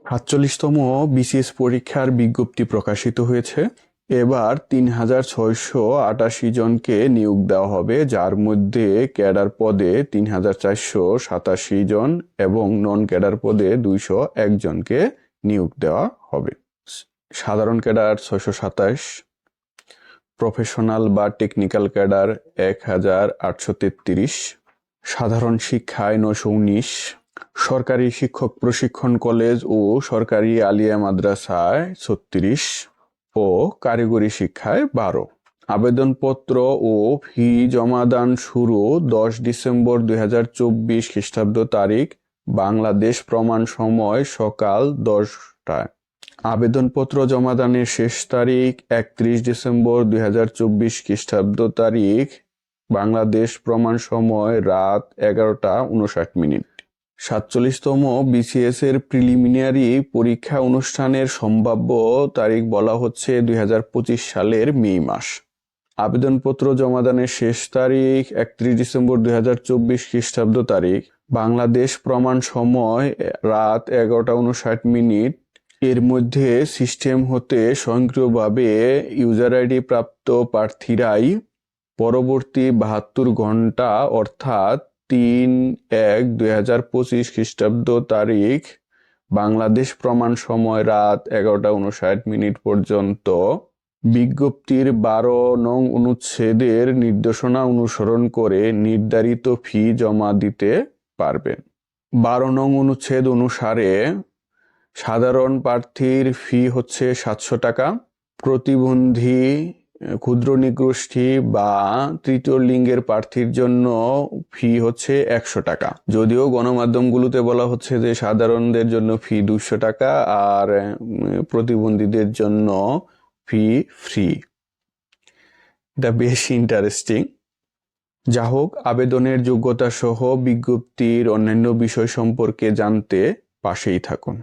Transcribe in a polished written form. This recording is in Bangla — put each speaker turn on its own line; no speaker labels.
৪৭তম বিসিএস পরীক্ষার বিজ্ঞপ্তি প্রকাশিত হয়েছে। এবার ৩,৬৮৮ জনকে নিয়োগ দেওয়া হবে, যার মধ্যে ক্যাডার পদে ৩,৪৮৭ জন এবং নন ক্যাডার পদে ২০১ জনকে নিয়োগ দেওয়া হবে। সাধারণ ক্যাডার ৬২৭, প্রফেশনাল বা টেকনিক্যাল ক্যাডার ১,৮৩৩, সাধারণ শিক্ষায় ৯১৯, সরকারি শিক্ষক প্রশিক্ষণ কলেজ ও সরকারি আলিয়া মাদ্রাসায় ৩৬ ও কারিগরি শিক্ষায় ১২। আবেদনপত্র ও ফি জমাদান শুরু ১০ ডিসেম্বর ২০২৪ খ্রিস্টাব্দ তারিখ। বাংলাদেশ প্রমাণ সময় সকাল ১০টায়। আবেদনপত্র জমাদানের শেষ তারিখ ৩১ ডিসেম্বর ২০২৪ খ্রিস্টাব্দ তারিখ। বাংলাদেশ প্রমাণ সময় রাত ১১টা ৫৯। ৪৭তম বিসিএস এর প্রিলিমিনারি পরীক্ষা অনুষ্ঠানের সম্ভাব্য তারিখ বলা হচ্ছে ২০২৫ সালের মে মাস। আবেদনপত্র জমাদানের শেষ তারিখ ৩১ ডিসেম্বর ২০২৪ খ্রিস্টাব্দ তারিখ। বাংলাদেশ প্রমাণ সময় রাত ১১টা ৫৯। এর মধ্যে সিস্টেম হতে স্বয়ংক্রিয়ভাবে ইউজার আইডি প্রাপ্ত প্রার্থীরাই পরবর্তী ৭২ ঘন্টা অর্থাৎ ৩/১/২০২৫ খ্রিস্টাব্দ তারিখ বাংলাদেশ প্রমাণ সময় রাত ১১টা ৫৯ পর্যন্ত বিজ্ঞপ্তির ১২ নং অনুচ্ছেদের নির্দেশনা অনুসরণ করে নির্ধারিত ফি জমা দিতে পারবেন। ১২ নং অনুচ্ছেদ অনুসারে সাধারণ প্রার্থীর ফি হচ্ছে ৭০০ টাকা, প্রতিবন্ধী, ক্ষুদ্র নিগোষ্ঠী বা তৃতীয় লিঙ্গের প্রার্থীর জন্য ফি হচ্ছে ১০০ টাকা। যদিও গণমাধ্যমগুলোতে বলা হচ্ছে যে সাধারণদের জন্য ফি ২০০ টাকা আর প্রতিবন্ধীদের জন্য ফি ফ্রি। এটা বেশ ইন্টারেস্টিং। যা হোক, আবেদনের যোগ্যতা সহ বিজ্ঞপ্তির অন্যান্য বিষয় সম্পর্কে জানতে পাশেই থাকুন।